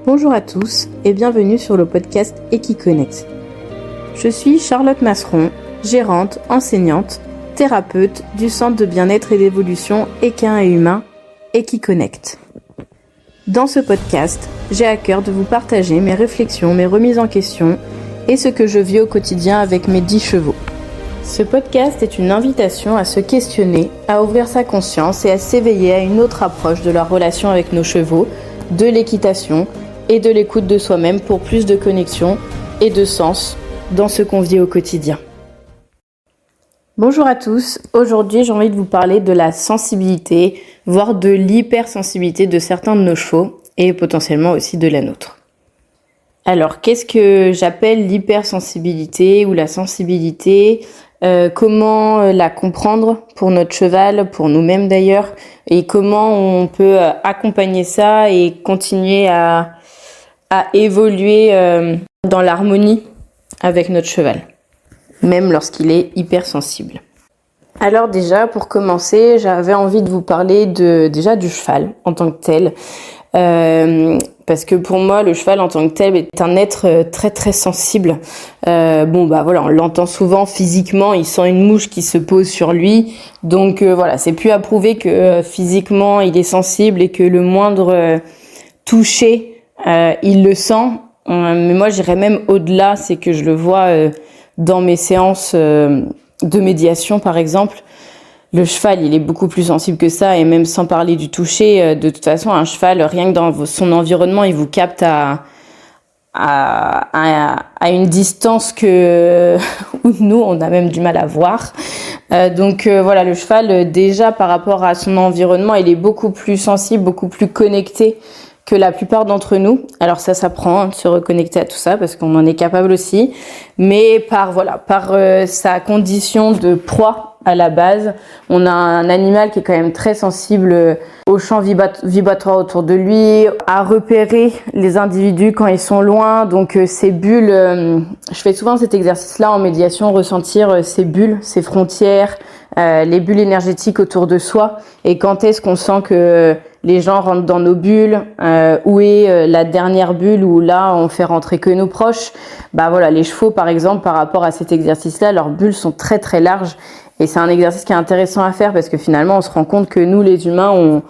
Bonjour à tous et bienvenue sur le podcast Equiconnect. Je suis Charlotte Masseron, gérante, enseignante, thérapeute du centre de bien-être et d'évolution équin et humain Equiconnect. Dans ce podcast, j'ai à cœur de vous partager mes réflexions, mes remises en question et ce que je vis au quotidien avec mes 10 chevaux. Ce podcast est une invitation à se questionner, à ouvrir sa conscience et à s'éveiller à une autre approche de la relation avec nos chevaux, de l'équitation et de l'écoute de soi-même pour plus de connexion et de sens dans ce qu'on vit au quotidien. Bonjour à tous, aujourd'hui j'ai envie de vous parler de la sensibilité, voire de l'hypersensibilité de certains de nos chevaux et potentiellement aussi de la nôtre. Alors, qu'est-ce que j'appelle l'hypersensibilité ou la sensibilité ? Comment la comprendre pour notre cheval, pour nous-mêmes d'ailleurs, et comment on peut accompagner ça et continuer à évoluer dans l'harmonie avec notre cheval, même lorsqu'il est hypersensible. Alors déjà, pour commencer, j'avais envie de vous parler du cheval en tant que tel. Parce que pour moi, le cheval en tant que tel est un être très très sensible. On l'entend souvent physiquement, il sent une mouche qui se pose sur lui. Donc c'est plus à prouver que physiquement il est sensible et que le moindre toucher, il le sent. Mais moi, j'irais même au-delà, c'est que je le vois dans mes séances de médiation, par exemple. Le cheval, il est beaucoup plus sensible que ça, et même sans parler du toucher, de toute façon, un cheval, rien que dans son environnement, il vous capte à une distance que nous, on a même du mal à voir. Le cheval, déjà par rapport à son environnement, il est beaucoup plus sensible, beaucoup plus connecté que la plupart d'entre nous. Alors ça s'apprend de se reconnecter à tout ça parce qu'on en est capable aussi, mais par sa condition de proie à la base, on a un animal qui est quand même très sensible aux champs vibratoires autour de lui, à repérer les individus quand ils sont loin. Donc ces bulles, je fais souvent cet exercice-là en médiation, ressentir ces bulles, ces frontières, les bulles énergétiques autour de soi. Et quand est-ce qu'on sent que les gens rentrent dans nos bulles, où est la dernière bulle où là on fait rentrer que nos proches. Les chevaux par exemple, par rapport à cet exercice-là, leurs bulles sont très très larges. Et c'est un exercice qui est intéressant à faire parce que finalement on se rend compte que nous les humains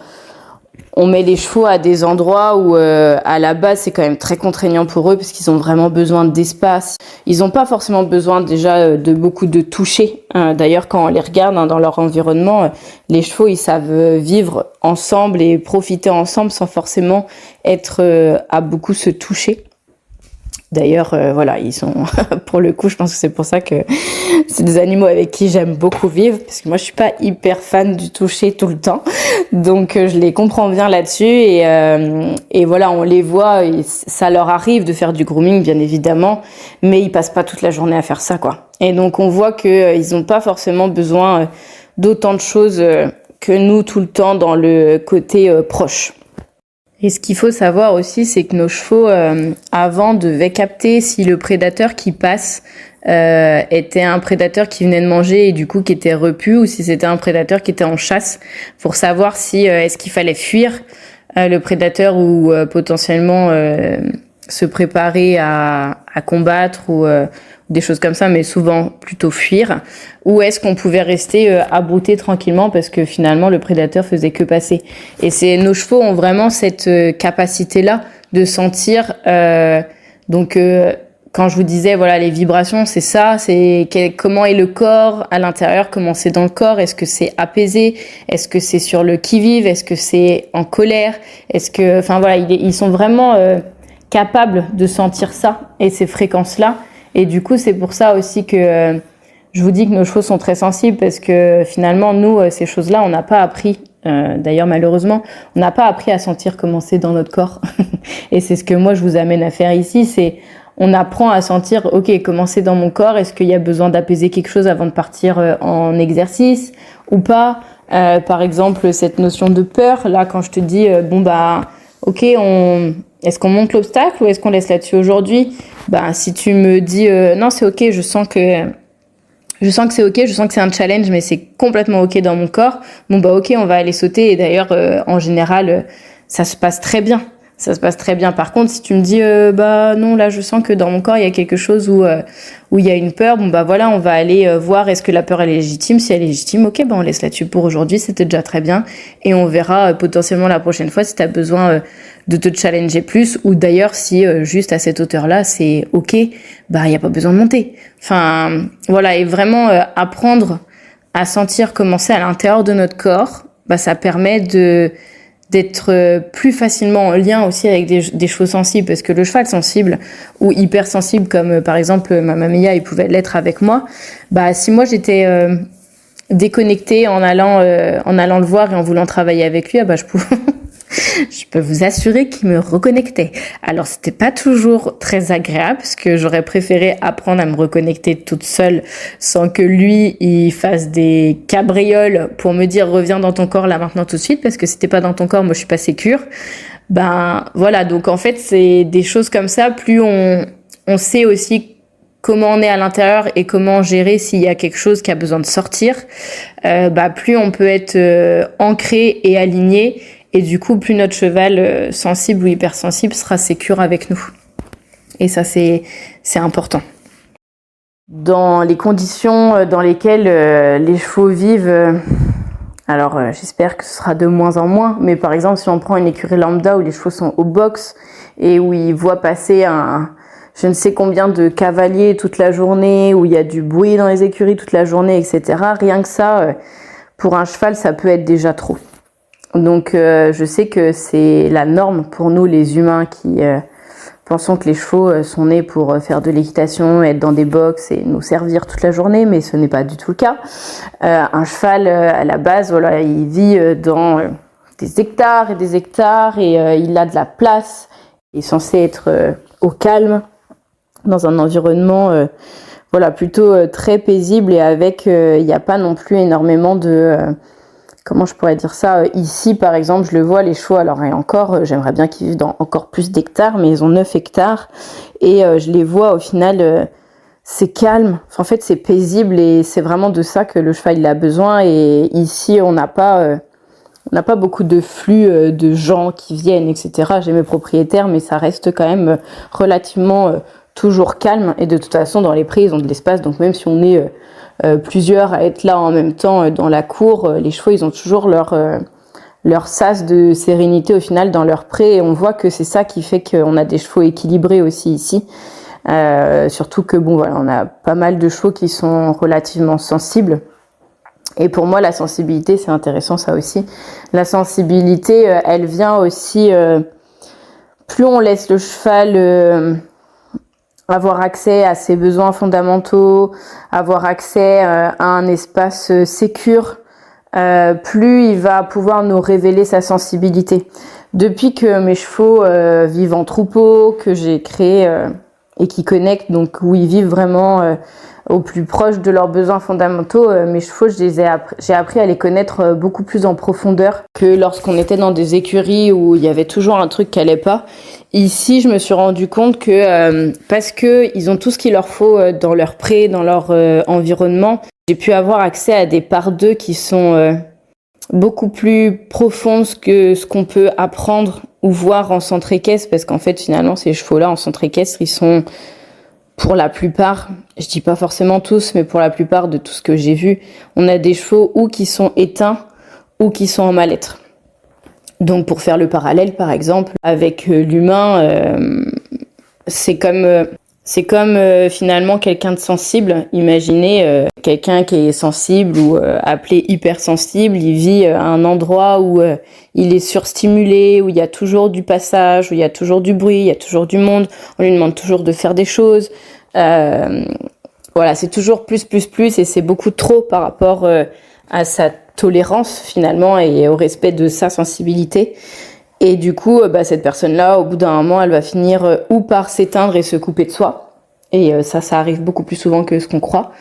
on met les chevaux à des endroits où à la base c'est quand même très contraignant pour eux parce qu'ils ont vraiment besoin d'espace. Ils n'ont pas forcément besoin déjà de beaucoup de toucher. D'ailleurs quand on les regarde dans leur environnement, les chevaux ils savent vivre ensemble et profiter ensemble sans forcément être à beaucoup se toucher. D'ailleurs, ils sont, pour le coup, je pense que c'est pour ça que c'est des animaux avec qui j'aime beaucoup vivre, parce que moi, je suis pas hyper fan du toucher tout le temps. Donc, je les comprends bien là-dessus on les voit, et ça leur arrive de faire du grooming, bien évidemment, mais ils passent pas toute la journée à faire ça, quoi. Et donc, on voit que ils ont pas forcément besoin d'autant de choses que nous tout le temps dans le côté proche. Et ce qu'il faut savoir aussi, c'est que nos chevaux, avant, devaient capter si le prédateur qui passe était un prédateur qui venait de manger et du coup qui était repu, ou si c'était un prédateur qui était en chasse, pour savoir si est-ce qu'il fallait fuir le prédateur ou potentiellement se préparer à combattre ou des choses comme ça, mais souvent plutôt fuir, ou est-ce qu'on pouvait rester abrouté tranquillement parce que finalement le prédateur faisait que passer. Et nos chevaux ont vraiment cette capacité-là de sentir. Quand je vous disais les vibrations, c'est ça, comment est le corps à l'intérieur, comment c'est dans le corps, est-ce que c'est apaisé, est-ce que c'est sur le qui-vive, est-ce que c'est en colère, ils sont vraiment capables de sentir ça et ces fréquences-là. Et du coup, c'est pour ça aussi que je vous dis que nos chevaux sont très sensibles parce que finalement, nous, ces choses-là, on n'a pas appris. D'ailleurs, malheureusement, on n'a pas appris à sentir comment c'est dans notre corps. Et c'est ce que moi, je vous amène à faire ici. On apprend à sentir, comment c'est dans mon corps. Est-ce qu'il y a besoin d'apaiser quelque chose avant de partir en exercice ou pas? Par exemple, cette notion de peur. Là, quand je te dis, est-ce qu'on monte l'obstacle ou est-ce qu'on laisse là-dessus aujourd'hui? Si tu me dis non, c'est ok, je sens que c'est ok, je sens que c'est un challenge, mais c'est complètement ok dans mon corps. Ok, on va aller sauter. Et d'ailleurs, en général, ça se passe très bien. ça se passe très bien. Par contre, si tu me dis, non, là, je sens que dans mon corps, il y a quelque chose où il y a une peur, bon, bah voilà, on va aller voir est-ce que la peur, elle est légitime. Si elle est légitime, ok, bah on laisse là-dessus pour aujourd'hui, c'était déjà très bien. Et on verra potentiellement la prochaine fois si tu as besoin de te challenger plus. Ou d'ailleurs, si juste à cette hauteur-là, c'est ok, bah il n'y a pas besoin de monter. Enfin, voilà, et vraiment apprendre à sentir comment c'est à l'intérieur de notre corps, bah ça permet d'être plus facilement en lien aussi avec des choses sensibles, parce que le cheval sensible ou hypersensible, comme par exemple ma mamia, il pouvait l'être avec moi, bah si moi j'étais déconnectée en allant le voir et en voulant travailler avec lui, bah je peux vous assurer qu'il me reconnectait. Alors c'était pas toujours très agréable parce que j'aurais préféré apprendre à me reconnecter toute seule sans que lui il fasse des cabrioles pour me dire reviens dans ton corps là maintenant tout de suite, parce que si t'es pas dans ton corps, moi je suis pas sécure. Ben voilà, donc en fait c'est des choses comme ça, plus on sait aussi comment on est à l'intérieur et comment gérer s'il y a quelque chose qui a besoin de sortir, plus on peut être ancré et aligné. Et du coup, plus notre cheval sensible ou hypersensible sera sécure avec nous. Et ça, c'est important. Dans les conditions dans lesquelles les chevaux vivent, j'espère que ce sera de moins en moins, mais par exemple, si on prend une écurie lambda où les chevaux sont au box et où ils voient passer je ne sais combien de cavaliers toute la journée, où il y a du bruit dans les écuries toute la journée, etc. Rien que ça, pour un cheval, ça peut être déjà trop. Donc je sais que c'est la norme pour nous les humains qui pensons que les chevaux sont nés pour faire de l'équitation, être dans des box et nous servir toute la journée, mais ce n'est pas du tout le cas. Un cheval à la base, voilà, il vit dans des hectares et des hectares et il a de la place. Il est censé être au calme dans un environnement plutôt très paisible et avec il n'y a pas non plus énormément de comment je pourrais dire ça, ici par exemple je le vois, les chevaux, alors et encore j'aimerais bien qu'ils vivent dans encore plus d'hectares, mais ils ont 9 hectares et je les vois au final c'est calme, en fait c'est paisible et c'est vraiment de ça que le cheval il a besoin. Et ici on n'a pas beaucoup de flux de gens qui viennent, etc. J'ai mes propriétaires, mais ça reste quand même relativement toujours calme. Et de toute façon, dans les prés, ils ont de l'espace. Donc même si on est plusieurs à être là en même temps dans la cour, les chevaux, ils ont toujours leur sas de sérénité au final dans leur pré. Et on voit que c'est ça qui fait qu'on a des chevaux équilibrés aussi ici. Surtout que on a pas mal de chevaux qui sont relativement sensibles. Et pour moi, la sensibilité, c'est intéressant ça aussi. La sensibilité, elle vient aussi, plus on laisse le cheval avoir accès à ses besoins fondamentaux, avoir accès à un espace sécure, plus il va pouvoir nous révéler sa sensibilité. Depuis que mes chevaux vivent en troupeau, que j'ai créé et qui connectent, donc où ils vivent vraiment au plus proche de leurs besoins fondamentaux, mes chevaux, j'ai appris à les connaître beaucoup plus en profondeur que lorsqu'on était dans des écuries où il y avait toujours un truc qui allait pas. Ici, je me suis rendu compte que parce que ils ont tout ce qu'il leur faut dans leur pré, dans leur environnement, j'ai pu avoir accès à des parts d'eux qui sont beaucoup plus profondes que ce qu'on peut apprendre ou voir en centre équestre, parce qu'en fait, finalement, ces chevaux-là en centre équestre, ils sont pour la plupart, je dis pas forcément tous, mais pour la plupart de tout ce que j'ai vu, on a des chevaux ou qui sont éteints ou qui sont en mal-être. Donc pour faire le parallèle par exemple avec l'humain, c'est comme finalement quelqu'un de sensible. Imaginez quelqu'un qui est sensible ou appelé hypersensible, il vit à un endroit où il est surstimulé, où il y a toujours du passage, où il y a toujours du bruit, il y a toujours du monde, on lui demande toujours de faire des choses. C'est toujours plus et c'est beaucoup trop par rapport à sa tolérance finalement et au respect de sa sensibilité. Et du coup, cette personne-là, au bout d'un moment, elle va finir ou par s'éteindre et se couper de soi. Et ça arrive beaucoup plus souvent que ce qu'on croit.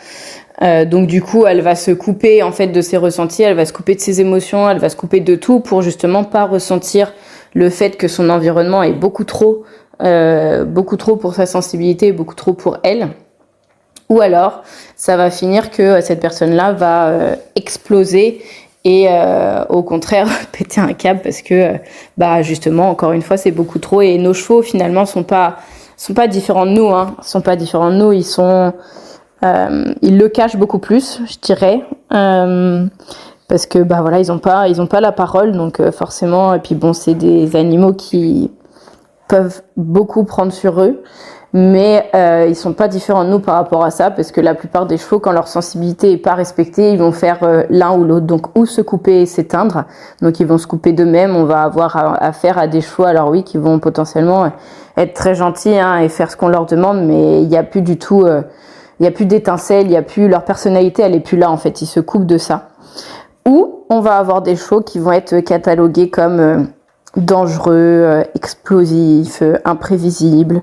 Donc du coup, elle va se couper en fait de ses ressentis, elle va se couper de ses émotions, elle va se couper de tout pour justement pas ressentir le fait que son environnement est beaucoup trop pour sa sensibilité, beaucoup trop pour elle. Ou alors, ça va finir que cette personne-là va exploser et au contraire péter un câble parce que bah justement encore une fois c'est beaucoup trop, et nos chevaux finalement sont pas différents de nous, hein. Ils sont pas différents de nous, ils le cachent beaucoup plus, je dirais, parce que bah voilà, ils ont pas la parole, donc forcément, et puis bon, c'est des animaux qui peuvent beaucoup prendre sur eux, mais ils sont pas différents de nous par rapport à ça, parce que la plupart des chevaux, quand leur sensibilité est pas respectée, ils vont faire l'un ou l'autre, donc ou se couper et s'éteindre, donc ils vont se couper d'eux-mêmes. On va avoir affaire à des chevaux, alors oui, qui vont potentiellement être très gentils, hein, et faire ce qu'on leur demande, mais il y a plus du tout, il y a plus d'étincelle, il y a plus, leur personnalité, elle est plus là en fait, ils se coupent de ça. Ou on va avoir des chevaux qui vont être catalogués comme dangereux, explosifs, imprévisibles,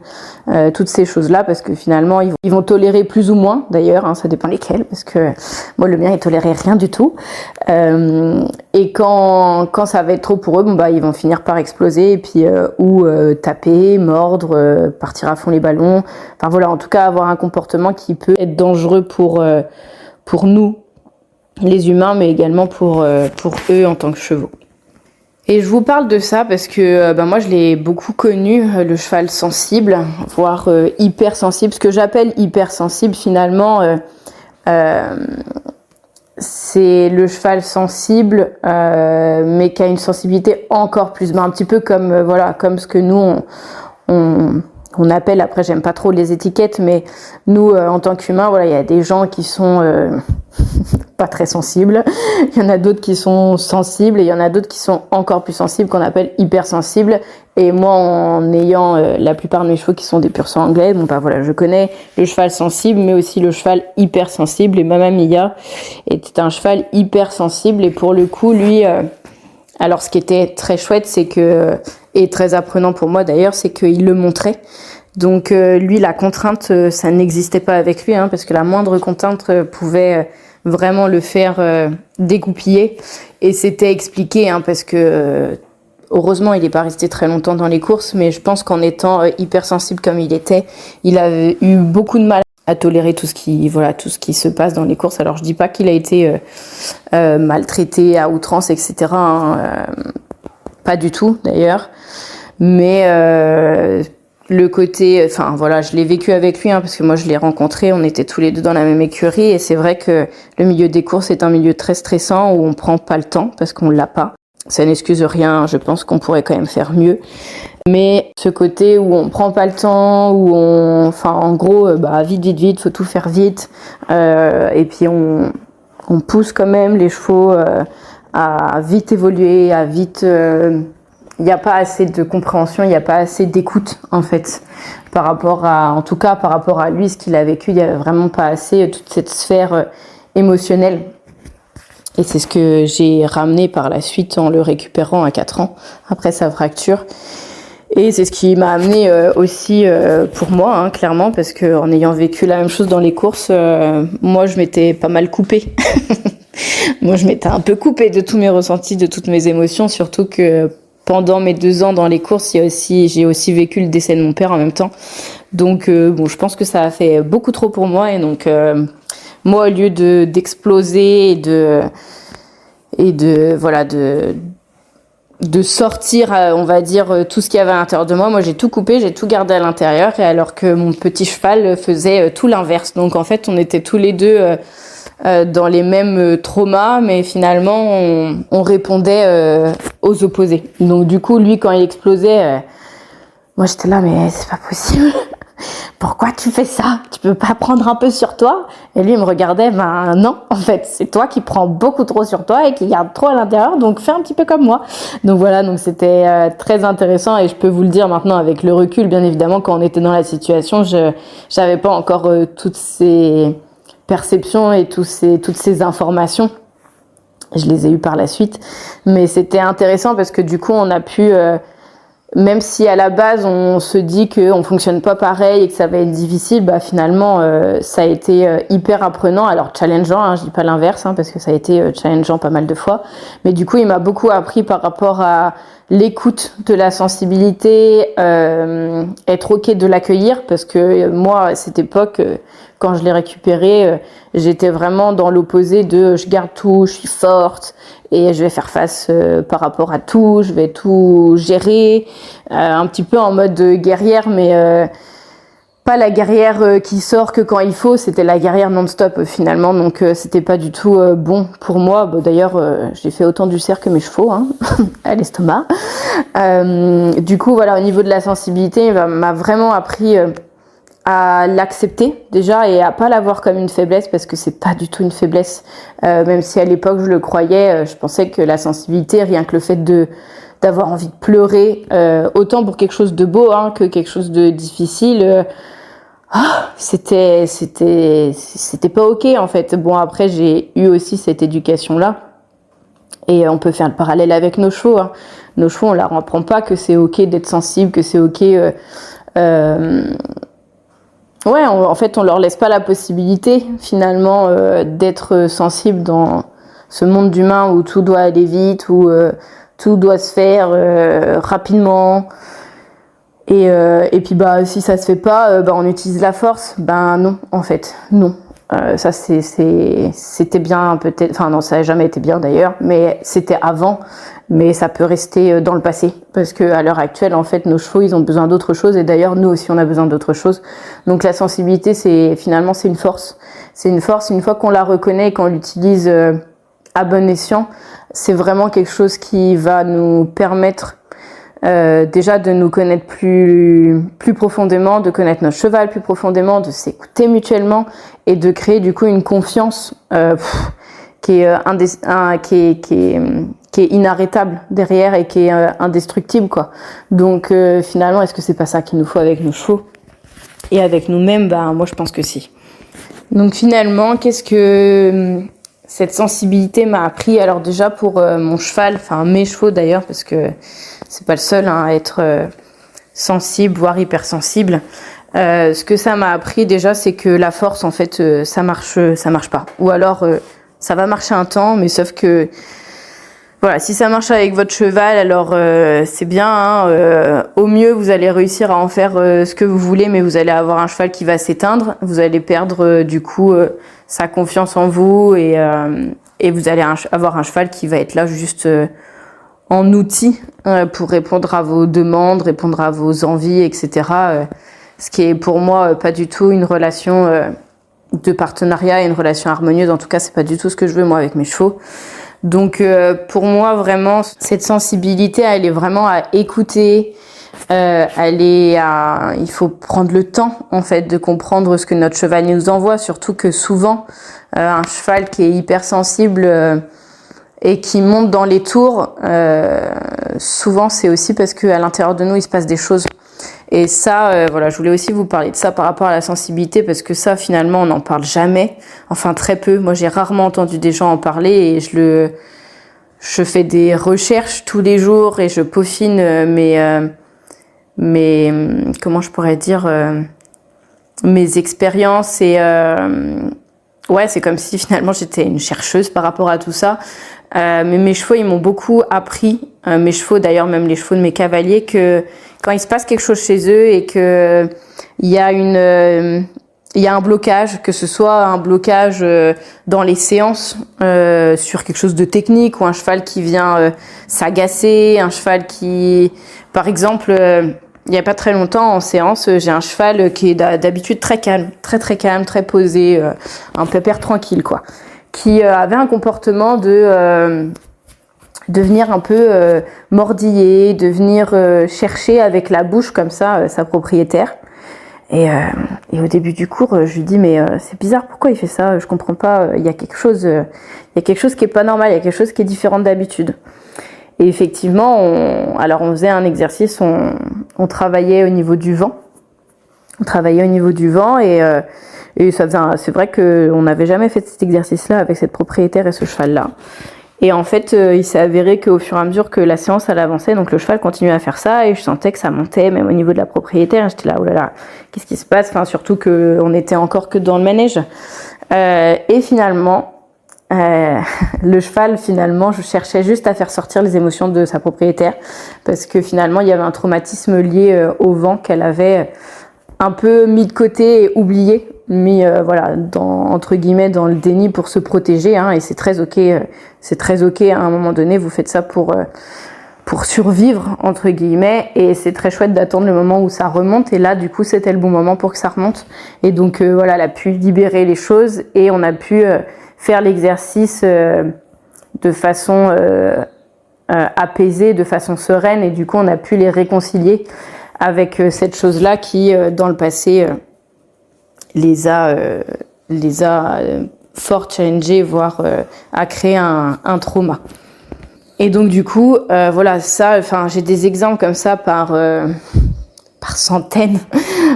toutes ces choses-là, parce que finalement ils vont tolérer plus ou moins, d'ailleurs, hein, ça dépend lesquels, parce que moi le mien il tolérait rien du tout, et quand ça va être trop pour eux, bon bah ils vont finir par exploser, et puis ou taper, mordre, partir à fond les ballons, enfin voilà, en tout cas avoir un comportement qui peut être dangereux pour nous les humains, mais également pour eux en tant que chevaux. Et je vous parle de ça parce que moi je l'ai beaucoup connu, le cheval sensible, voire hypersensible. Ce que j'appelle hypersensible finalement, c'est le cheval sensible, mais qui a une sensibilité encore plus, un petit peu comme comme ce que nous on appelle, après j'aime pas trop les étiquettes, mais nous en tant qu'humains, voilà, il y a des gens qui sont pas très sensibles, il y en a d'autres qui sont sensibles, et il y en a d'autres qui sont encore plus sensibles, qu'on appelle hypersensibles. Et moi, en ayant la plupart de mes chevaux qui sont des pur sang anglais, bon bah voilà, je connais le cheval sensible, mais aussi le cheval hypersensible, et Mamma Mia était un cheval hypersensible, et pour le coup, lui, alors ce qui était très chouette, c'est que, et très apprenant pour moi d'ailleurs, c'est qu'il le montrait. Donc lui, la contrainte, ça n'existait pas avec lui, hein, parce que la moindre contrainte pouvait vraiment le faire dégoupiller. Et c'était expliqué, hein, parce que heureusement, il n'est pas resté très longtemps dans les courses, mais je pense qu'en étant hypersensible comme il était, il avait eu beaucoup de mal à tolérer tout ce qui se passe dans les courses. Alors je dis pas qu'il a été maltraité à outrance, etc., hein, pas du tout d'ailleurs, mais le côté, enfin voilà, je l'ai vécu avec lui, hein, parce que moi je l'ai rencontré, on était tous les deux dans la même écurie, et c'est vrai que le milieu des courses est un milieu très stressant où on prend pas le temps parce qu'on l'a pas. Ça n'excuse rien, je pense qu'on pourrait quand même faire mieux. Mais ce côté où on prend pas le temps, où en gros, vite, faut tout faire vite, et puis on pousse quand même les chevaux à vite évoluer, à vite. Il n'y a pas assez de compréhension, il n'y a pas assez d'écoute en fait, en tout cas par rapport à lui, ce qu'il a vécu, il n'y avait vraiment pas assez toute cette sphère émotionnelle. Et c'est ce que j'ai ramené par la suite en le récupérant à 4 ans, après sa fracture. Et c'est ce qui m'a amené aussi pour moi, hein, clairement, parce que en ayant vécu la même chose dans les courses, moi je m'étais pas mal coupée. Moi je m'étais un peu coupée de tous mes ressentis, de toutes mes émotions, surtout que pendant mes 2 ans dans les courses, j'ai aussi vécu le décès de mon père en même temps. Donc je pense que ça a fait beaucoup trop pour moi, et donc moi, au lieu d'exploser et de sortir, on va dire, tout ce qu'il y avait à l'intérieur de moi, moi j'ai tout coupé, j'ai tout gardé à l'intérieur, et alors que mon petit cheval faisait tout l'inverse. Donc en fait, on était tous les deux dans les mêmes traumas, mais finalement on répondait aux opposés. Donc du coup, lui, quand il explosait, moi j'étais là, mais c'est pas possible. Pourquoi tu fais ça? Tu peux pas prendre un peu sur toi? Et lui, il me regardait, non, en fait, c'est toi qui prends beaucoup trop sur toi et qui garde trop à l'intérieur, donc fais un petit peu comme moi. Donc voilà, donc c'était très intéressant, et je peux vous le dire maintenant avec le recul, bien évidemment, quand on était dans la situation, j'avais pas encore toutes ces perceptions et toutes ces informations. Je les ai eues par la suite, mais c'était intéressant parce que du coup, on a pu... même si à la base on se dit qu'on fonctionne pas pareil et que ça va être difficile, finalement ça a été hyper apprenant, alors challengeant, hein, je dis pas l'inverse, hein, parce que ça a été challengeant pas mal de fois, mais du coup il m'a beaucoup appris par rapport à l'écoute de la sensibilité, être ok de l'accueillir, parce que moi à cette époque, quand je l'ai récupéré, j'étais vraiment dans l'opposé de je garde tout, je suis forte et je vais faire face par rapport à tout, je vais tout gérer, un petit peu en mode guerrière, mais pas la guerrière qui sort que quand il faut, c'était la guerrière non-stop finalement, donc c'était pas du tout bon pour moi. Bon, d'ailleurs, j'ai fait autant d'ulcères que mes chevaux, hein, à l'estomac. Du coup, voilà, au niveau de la sensibilité, il m'a vraiment appris à l'accepter déjà et à pas la voir comme une faiblesse, parce que c'est pas du tout une faiblesse. Même si à l'époque je le croyais, je pensais que la sensibilité, rien que le fait d'avoir envie de pleurer, autant pour quelque chose de beau hein, que quelque chose de difficile, c'était pas ok en fait. Bon, après j'ai eu aussi cette éducation là, et on peut faire le parallèle avec nos chevaux, hein. Nos chevaux, on leur apprend pas que c'est ok d'être sensible, que c'est ok en fait on leur laisse pas la possibilité finalement d'être sensible dans ce monde d'humains où tout doit aller vite, où tout doit se faire rapidement. Et puis bah si ça se fait pas, on utilise la force. Ben non, en fait, non. Ça c'était bien peut-être, enfin non, ça n'a jamais été bien d'ailleurs, mais c'était avant. Mais ça peut rester dans le passé, parce que à l'heure actuelle, en fait, nos chevaux, ils ont besoin d'autre chose, et d'ailleurs nous aussi on a besoin d'autre chose. Donc la sensibilité, c'est une force. C'est une force. Une fois qu'on la reconnaît et qu'on l'utilise à bon escient, c'est vraiment quelque chose qui va nous permettre déjà de nous connaître plus profondément, de connaître notre cheval plus profondément, de s'écouter mutuellement et de créer du coup une confiance qui est inarrêtable derrière et qui est indestructible quoi. Donc finalement, est-ce que c'est pas ça qu'il nous faut avec nos chevaux et avec nous-mêmes? Ben moi je pense que si. Donc finalement, qu'est-ce que cette sensibilité m'a appris? Alors déjà pour mon cheval, enfin mes chevaux d'ailleurs, parce que c'est pas le seul hein, à être sensible, voire hypersensible. Ce que ça m'a appris déjà, c'est que la force, en fait, ça marche pas. Ou alors, ça va marcher un temps, mais sauf que, voilà, si ça marche avec votre cheval, alors c'est bien. Hein, au mieux, vous allez réussir à en faire ce que vous voulez, mais vous allez avoir un cheval qui va s'éteindre. Vous allez perdre du coup sa confiance en vous et vous allez avoir un cheval qui va être là juste en outil pour répondre à vos demandes, répondre à vos envies, etc. Ce qui est pour moi pas du tout une relation de partenariat et une relation harmonieuse. En tout cas, c'est pas du tout ce que je veux moi avec mes chevaux. Donc pour moi vraiment cette sensibilité, elle est vraiment à écouter. Il faut prendre le temps en fait de comprendre ce que notre cheval nous envoie. Surtout que souvent un cheval qui est hypersensible et qui monte dans les tours, souvent c'est aussi parce qu'à l'intérieur de nous il se passe des choses. Et ça, voilà, je voulais aussi vous parler de ça par rapport à la sensibilité, parce que ça finalement on n'en parle jamais, enfin très peu. Moi j'ai rarement entendu des gens en parler, et je fais des recherches tous les jours et je peaufine mes comment je pourrais dire, mes expériences, et ouais, c'est comme si finalement j'étais une chercheuse par rapport à tout ça. Mais mes chevaux, ils m'ont beaucoup appris, mes chevaux d'ailleurs, même les chevaux de mes cavaliers, que quand il se passe quelque chose chez eux et que il y a un blocage, que ce soit un blocage dans les séances sur quelque chose de technique, ou un cheval qui vient s'agacer, un cheval qui, par exemple, il y a pas très longtemps en séance, j'ai un cheval qui est d'habitude très calme, très calme, très posé, un pépère tranquille quoi, qui avait un comportement de venir un peu mordiller, de venir chercher avec la bouche comme ça sa propriétaire. Et au début du cours, je lui dis mais c'est bizarre, pourquoi il fait ça? Je comprends pas. Il y a quelque chose qui est pas normal, il y a quelque chose qui est différent d'habitude. Et effectivement, on faisait un exercice, on travaillait au niveau du vent. Et ça faisait c'est vrai qu'on n'avait jamais fait cet exercice-là avec cette propriétaire et ce cheval-là. Et en fait, il s'est avéré qu'au fur et à mesure que la séance elle avançait, donc le cheval continuait à faire ça, et je sentais que ça montait, même au niveau de la propriétaire. J'étais là, oh là là, qu'est-ce qui se passe? Enfin, surtout qu'on était encore que dans le manège. Et finalement, le cheval, finalement, je cherchais juste à faire sortir les émotions de sa propriétaire parce que finalement, il y avait un traumatisme lié au vent qu'elle avait un peu mis de côté et oublié, mis entre guillemets dans le déni pour se protéger, hein, et c'est très ok à un moment donné, vous faites ça pour survivre entre guillemets, et c'est très chouette d'attendre le moment où ça remonte, et là du coup c'était le bon moment pour que ça remonte, et donc elle a pu libérer les choses et on a pu faire l'exercice de façon apaisée, de façon sereine, et du coup on a pu les réconcilier avec cette chose-là qui dans le passé les a fort challengés, voire a créé un trauma. Et donc du coup j'ai des exemples comme ça par centaines,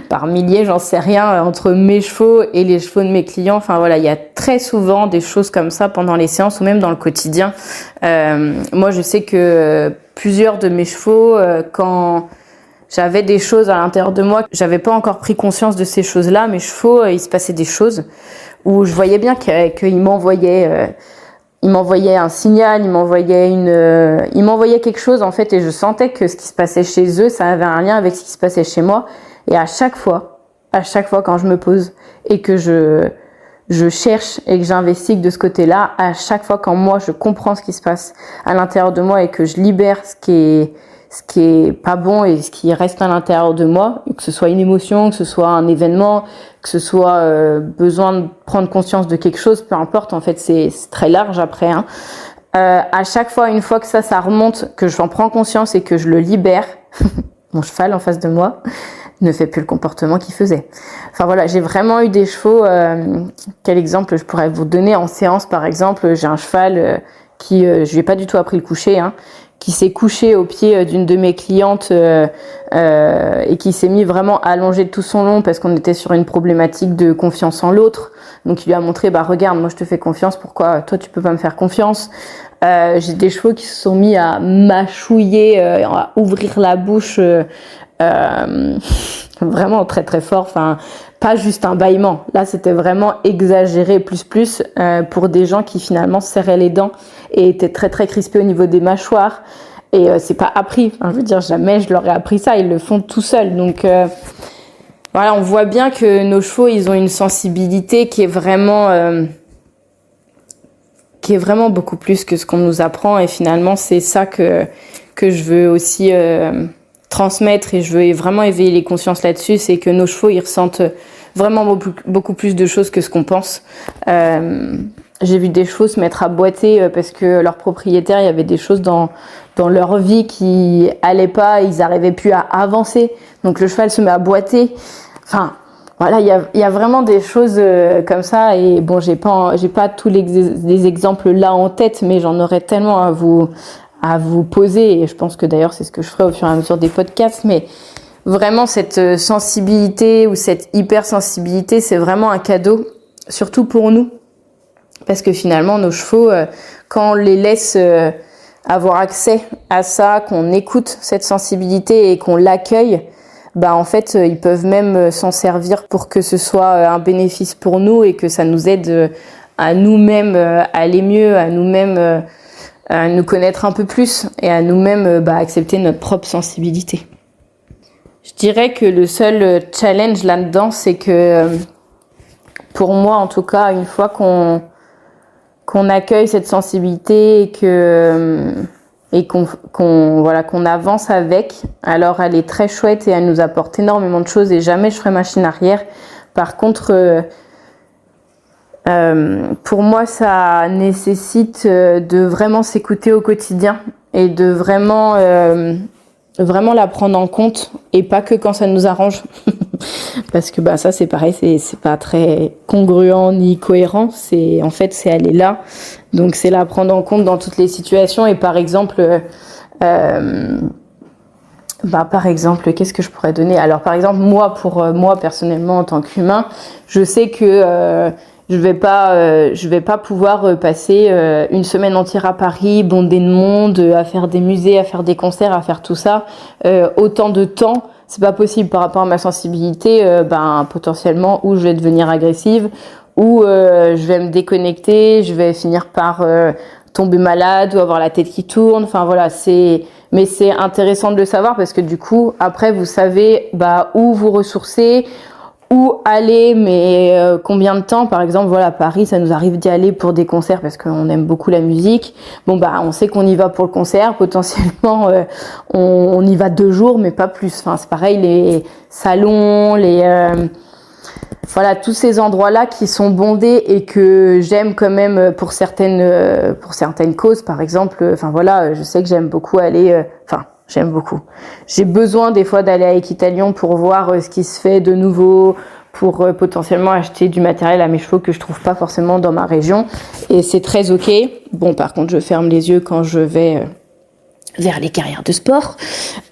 par milliers, j'en sais rien, entre mes chevaux et les chevaux de mes clients. Il y a très souvent des choses comme ça pendant les séances ou même dans le quotidien. Moi, je sais que plusieurs de mes chevaux, quand j'avais des choses à l'intérieur de moi, j'avais pas encore pris conscience de ces choses-là. Mes chevaux, il se passait des choses où je voyais bien qu'ils m'envoyaient un signal, ils m'envoyaient quelque chose en fait, et je sentais que ce qui se passait chez eux, ça avait un lien avec ce qui se passait chez moi. Et à chaque fois quand je me pose et que je cherche et que j'investigue de ce côté-là, à chaque fois quand moi je comprends ce qui se passe à l'intérieur de moi et que je libère ce qui est pas bon et ce qui reste à l'intérieur de moi, que ce soit une émotion, que ce soit un événement, que ce soit besoin de prendre conscience de quelque chose, peu importe, en fait c'est très large après, hein. À chaque fois, une fois que ça remonte, que j'en prends conscience et que je le libère, mon cheval en face de moi ne fait plus le comportement qu'il faisait. J'ai vraiment eu des chevaux, quel exemple je pourrais vous donner en séance par exemple, j'ai un cheval qui, je lui ai pas du tout appris le coucher, hein, qui s'est couché au pied d'une de mes clientes et qui s'est mis vraiment allongé de tout son long parce qu'on était sur une problématique de confiance en l'autre. Donc il lui a montré, regarde, moi je te fais confiance, pourquoi toi tu peux pas me faire confiance? J'ai des chevaux qui se sont mis à mâchouiller, à ouvrir la bouche vraiment très très fort, pas juste un bâillement, là c'était vraiment exagéré plus pour des gens qui finalement serraient les dents et étaient très très crispés au niveau des mâchoires, et c'est pas appris, jamais je leur ai appris ça, ils le font tout seuls. Donc on voit bien que nos chevaux, ils ont une sensibilité qui est vraiment beaucoup plus que ce qu'on nous apprend, et finalement c'est ça que je veux aussi transmettre, et je veux vraiment éveiller les consciences là-dessus, c'est que nos chevaux, ils ressentent vraiment beaucoup plus de choses que ce qu'on pense. J'ai vu des chevaux se mettre à boiter parce que leur propriétaire, il y avait des choses dans leur vie qui allaient pas, ils arrivaient plus à avancer, donc le cheval se met à boiter. Il y a vraiment des choses comme ça, et bon, j'ai pas tous les exemples là en tête, mais j'en aurais tellement à vous poser, et je pense que d'ailleurs c'est ce que je ferai au fur et à mesure des podcasts. Mais vraiment cette sensibilité ou cette hypersensibilité, c'est vraiment un cadeau, surtout pour nous, parce que finalement nos chevaux, quand on les laisse avoir accès à ça, qu'on écoute cette sensibilité et qu'on l'accueille, en fait ils peuvent même s'en servir pour que ce soit un bénéfice pour nous, et que ça nous aide à nous-mêmes aller mieux, à nous-mêmes à nous connaître un peu plus, et à nous-mêmes accepter notre propre sensibilité. Je dirais que le seul challenge là-dedans, c'est que pour moi en tout cas, une fois qu'on accueille cette sensibilité et qu'on avance avec, alors elle est très chouette et elle nous apporte énormément de choses, et jamais je ferai machine arrière. Par contre, pour moi, ça nécessite de vraiment s'écouter au quotidien, et de vraiment la prendre en compte, et pas que quand ça nous arrange. Parce que ça c'est pareil, c'est pas très congruent ni cohérent, c'est elle est là, donc c'est la prendre en compte dans toutes les situations. Et par exemple qu'est-ce que je pourrais donner? Alors par exemple, moi personnellement en tant qu'humain, je sais que je vais pas pouvoir passer une semaine entière à Paris, bondée de monde, à faire des musées, à faire des concerts, à faire tout ça autant de temps. C'est pas possible par rapport à ma sensibilité, potentiellement, où je vais devenir agressive, où je vais me déconnecter, je vais finir par tomber malade ou avoir la tête qui tourne. Enfin voilà, mais c'est intéressant de le savoir parce que du coup, après, vous savez où vous ressourcer, où aller, mais combien de temps. Par exemple, voilà, Paris, ça nous arrive d'y aller pour des concerts parce qu'on aime beaucoup la musique. Bon on sait qu'on y va pour le concert. Potentiellement, on y va 2 jours, mais pas plus. Enfin, c'est pareil, les salons, voilà, tous ces endroits-là qui sont bondés et que j'aime quand même pour certaines causes, par exemple. Enfin voilà, je sais que j'aime beaucoup aller. J'aime beaucoup. J'ai besoin des fois d'aller à Équitalion pour voir ce qui se fait de nouveau, pour potentiellement acheter du matériel à mes chevaux que je trouve pas forcément dans ma région. Et c'est très ok. Bon, par contre, je ferme les yeux quand je vais vers les carrières de sport.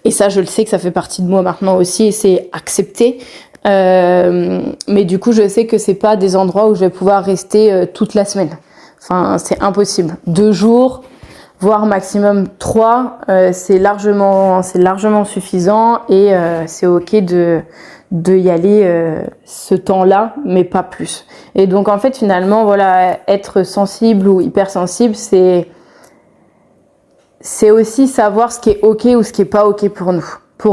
Et ça, je le sais que ça fait partie de moi maintenant aussi et c'est accepté. Mais du coup, je sais que c'est pas des endroits où je vais pouvoir rester toute la semaine. Enfin, c'est impossible. 2 jours, voire maximum 3, c'est largement suffisant et c'est ok de y aller ce temps-là, mais pas plus. Et donc en fait finalement voilà, être sensible ou hypersensible, c'est aussi savoir ce qui est ok ou ce qui est pas ok pour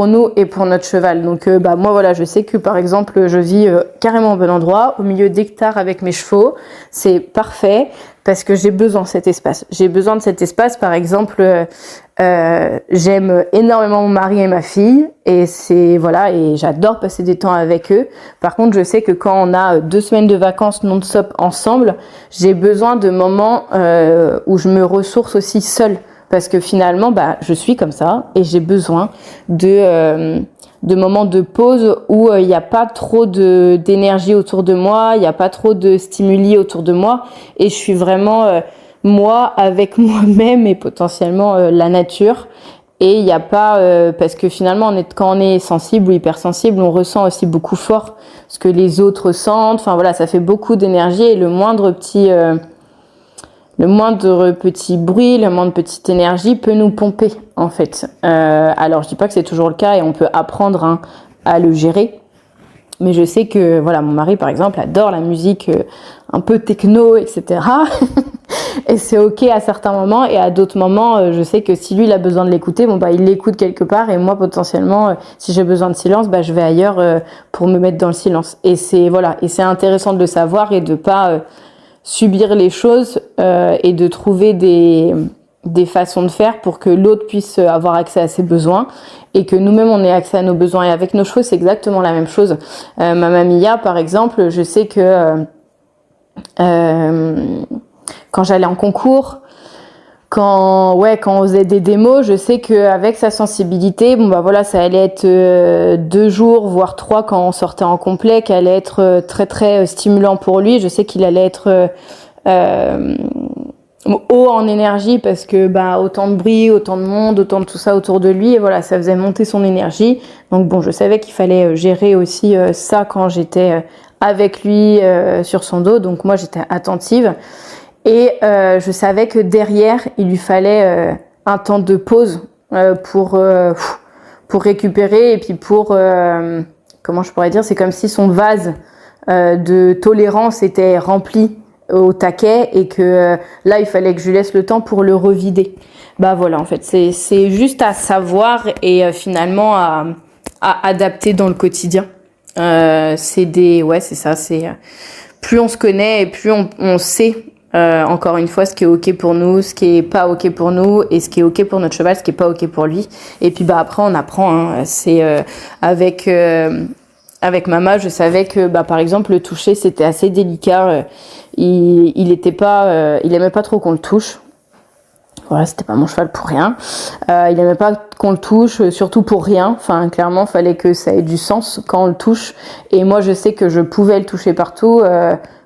nous et pour notre cheval. Donc moi voilà, je sais que par exemple je vis carrément au bon endroit, au milieu d'hectares avec mes chevaux, c'est parfait parce que j'ai besoin de cet espace. J'ai besoin de cet espace. Par exemple, j'aime énormément mon mari et ma fille et et j'adore passer des temps avec eux. Par contre, je sais que quand on a 2 semaines de vacances non-stop ensemble, j'ai besoin de moments où je me ressource aussi seule. Parce que finalement, je suis comme ça et j'ai besoin de moments de pause où il n'y a pas trop d'énergie autour de moi, il n'y a pas trop de stimuli autour de moi et je suis vraiment moi avec moi-même et potentiellement la nature. Et il n'y a pas parce que finalement quand on est sensible ou hypersensible, on ressent aussi beaucoup fort ce que les autres sentent. Enfin voilà, ça fait beaucoup d'énergie et le moindre petit bruit, le moindre petite énergie peut nous pomper en fait. Alors je dis pas que c'est toujours le cas et on peut apprendre à le gérer. Mais je sais que voilà, mon mari par exemple adore la musique un peu techno, etc. Et c'est ok à certains moments et à d'autres moments, je sais que si lui il a besoin de l'écouter, il l'écoute quelque part et moi potentiellement, si j'ai besoin de silence, je vais ailleurs pour me mettre dans le silence. Et c'est intéressant de le savoir et de pas subir les choses et de trouver des façons de faire pour que l'autre puisse avoir accès à ses besoins et que nous-mêmes on ait accès à nos besoins. Et avec nos chevaux, c'est exactement la même chose. Ma mamilla, par exemple, je sais que quand j'allais en concours, quand on faisait des démos, je sais qu'avec sa sensibilité, ça allait être 2 jours, voire 3 quand on sortait en complet, qui allait être très très stimulant pour lui. Je sais qu'il allait être haut en énergie parce que autant de bruit, autant de monde, autant de tout ça autour de lui et voilà, ça faisait monter son énergie. Donc je savais qu'il fallait gérer aussi ça quand j'étais avec lui sur son dos. Donc moi j'étais attentive. Et je savais que derrière, il lui fallait un temps de pause pour récupérer et puis comment je pourrais dire, c'est comme si son vase de tolérance était rempli au taquet et que là, il fallait que je lui laisse le temps pour le revider. Voilà, en fait, c'est juste à savoir et finalement à adapter dans le quotidien. C'est ça, plus on se connaît et plus on sait encore une fois ce qui est ok pour nous, ce qui est pas ok pour nous et ce qui est ok pour notre cheval, ce qui est pas ok pour lui. Et puis après on apprend. C'est avec Mama, je savais que par exemple le toucher c'était assez délicat. Il aimait pas trop qu'on le touche. Voilà, c'était pas mon cheval pour rien. Il aimait pas qu'on le touche, surtout pour rien. Enfin, clairement, fallait que ça ait du sens quand on le touche. Et moi, je sais que je pouvais le toucher partout.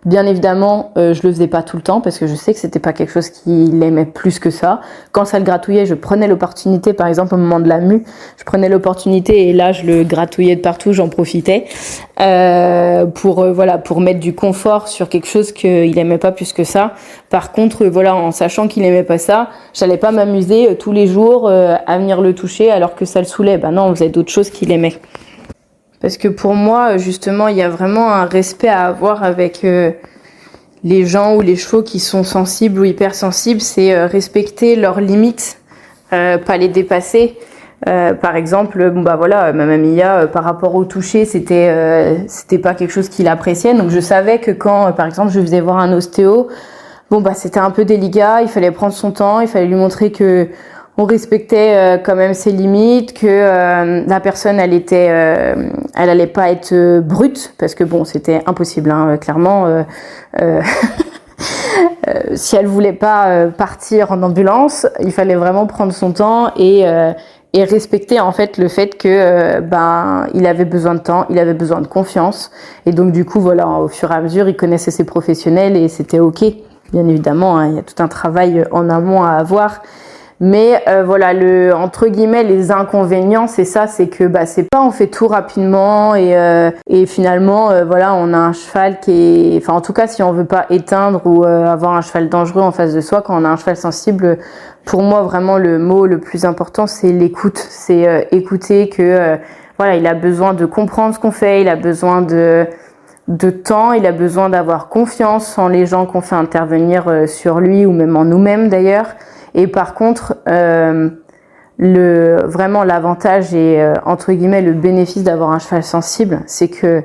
Bien évidemment, je le faisais pas tout le temps parce que je sais que c'était pas quelque chose qu'il aimait plus que ça. Quand ça le gratouillait, je prenais l'opportunité, par exemple au moment de la mue, je prenais l'opportunité et là je le gratouillais de partout, j'en profitais pour mettre du confort sur quelque chose qu'il aimait pas plus que ça. Par contre, en sachant qu'il aimait pas ça, j'allais pas m'amuser tous les jours à venir le toucher alors que ça le saoulait. Non, on faisait d'autres choses qu'il aimait. Parce que pour moi, justement, il y a vraiment un respect à avoir avec les gens ou les chevaux qui sont sensibles ou hypersensibles, c'est respecter leurs limites, pas les dépasser. Par exemple, ma mamie par rapport au toucher, c'était pas quelque chose qu'il appréciait. Donc je savais que quand, par exemple, je faisais voir un ostéo, c'était un peu délicat. Il fallait prendre son temps, il fallait lui montrer que on respectait quand même ses limites, que la personne, elle allait pas être brute, parce que c'était impossible, hein, clairement. Si elle voulait pas partir en ambulance, il fallait vraiment prendre son temps et respecter en fait le fait que il avait besoin de temps, il avait besoin de confiance, et donc du coup au fur et à mesure il connaissait ses professionnels et c'était ok. Bien évidemment, hein, il y a tout un travail en amont à avoir, mais entre guillemets les inconvénients, c'est que c'est pas on fait tout rapidement et finalement on a un cheval qui est, en tout cas si on veut pas éteindre ou avoir un cheval dangereux en face de soi, quand on a un cheval sensible, pour moi vraiment le mot le plus important c'est l'écoute, c'est écouter que il a besoin de comprendre ce qu'on fait, il a besoin de temps, il a besoin d'avoir confiance en les gens qu'on fait intervenir sur lui ou même en nous-mêmes d'ailleurs. Et par contre, vraiment l'avantage et entre guillemets le bénéfice d'avoir un cheval sensible, c'est que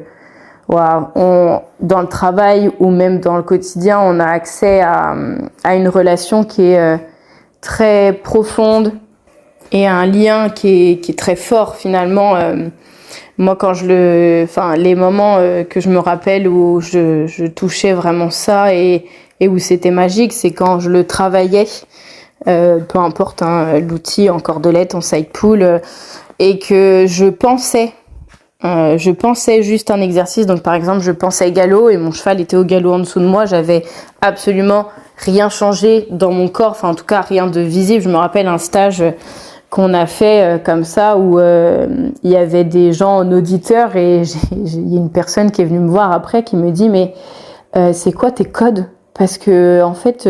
dans le travail ou même dans le quotidien, on a accès à une relation qui est très profonde et à un lien qui est très fort finalement. Moi, quand les moments que je me rappelle où je touchais vraiment ça et où c'était magique, c'est quand je le travaillais. Peu importe l'outil en cordelette, en side pull, et que je pensais juste un exercice. Donc par exemple je pensais galop et mon cheval était au galop en dessous de moi, j'avais absolument rien changé dans mon corps, en tout cas rien de visible. Je me rappelle un stage qu'on a fait comme ça où il y avait des gens en auditeur et il y a une personne qui est venue me voir après qui me dit mais c'est quoi tes codes, parce que en fait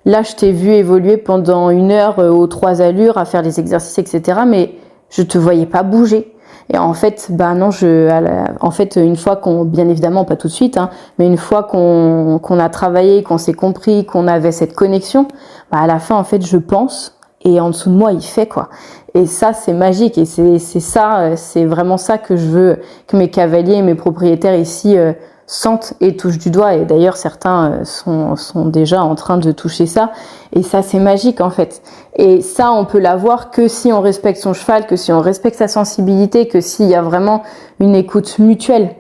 là, je t'ai vu évoluer pendant 1 heure aux 3 allures à faire les exercices, etc. Mais je te voyais pas bouger. Et en fait, non, une fois bien évidemment pas tout de suite, hein, mais une fois qu'on a travaillé, qu'on s'est compris, qu'on avait cette connexion, à la fin, en fait, je pense et en dessous de moi, il fait quoi. Et ça, c'est magique et c'est vraiment ça que je veux que mes cavaliers et mes propriétaires ici sentent et touchent du doigt, et d'ailleurs certains sont déjà en train de toucher ça, et ça c'est magique en fait. Et ça on peut l'avoir que si on respecte son cheval, que si on respecte sa sensibilité, que s'il y a vraiment une écoute mutuelle.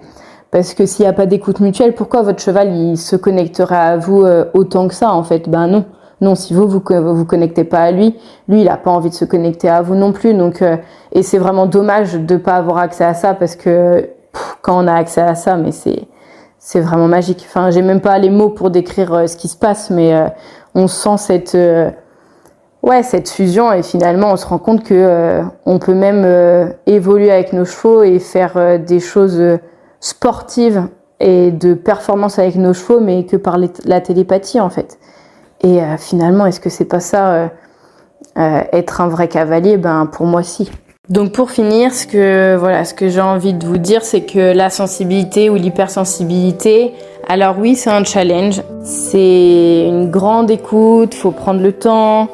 Parce que s'il n'y a pas d'écoute mutuelle, pourquoi votre cheval il se connectera à vous autant que ça en fait? Non, si vous connectez pas à lui il a pas envie de se connecter à vous non plus. Donc et c'est vraiment dommage de pas avoir accès à ça, parce que quand on a accès à ça, mais c'est vraiment magique. J'ai même pas les mots pour décrire ce qui se passe, mais on sent cette fusion, et finalement on se rend compte que on peut même évoluer avec nos chevaux et faire des choses sportives et de performance avec nos chevaux, mais que par la télépathie en fait. Et finalement, est-ce que c'est pas ça être un vrai cavalier? Pour moi si. Donc pour finir, ce que j'ai envie de vous dire, c'est que la sensibilité ou l'hypersensibilité, alors oui, c'est un challenge, c'est une grande écoute, faut prendre le temps.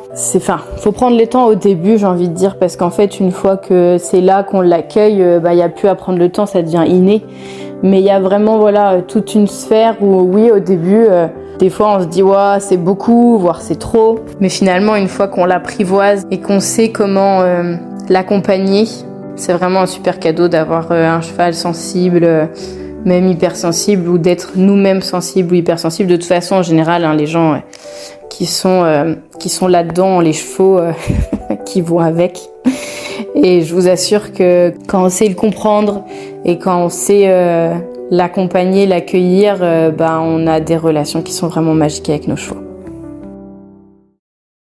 Faut prendre le temps au début, j'ai envie de dire, parce qu'en fait, une fois que c'est là qu'on l'accueille, y a plus à prendre le temps, ça devient inné. Mais il y a vraiment toute une sphère où oui, au début, des fois on se dit c'est beaucoup, voire c'est trop. Mais finalement, une fois qu'on l'apprivoise et qu'on sait comment l'accompagner, c'est vraiment un super cadeau d'avoir un cheval sensible, même hypersensible, ou d'être nous-mêmes sensibles ou hypersensibles. De toute façon, en général, les gens qui sont là-dedans, les chevaux qui vont avec. Et je vous assure que quand on sait le comprendre et quand on sait l'accompagner, l'accueillir, on a des relations qui sont vraiment magiques avec nos chevaux.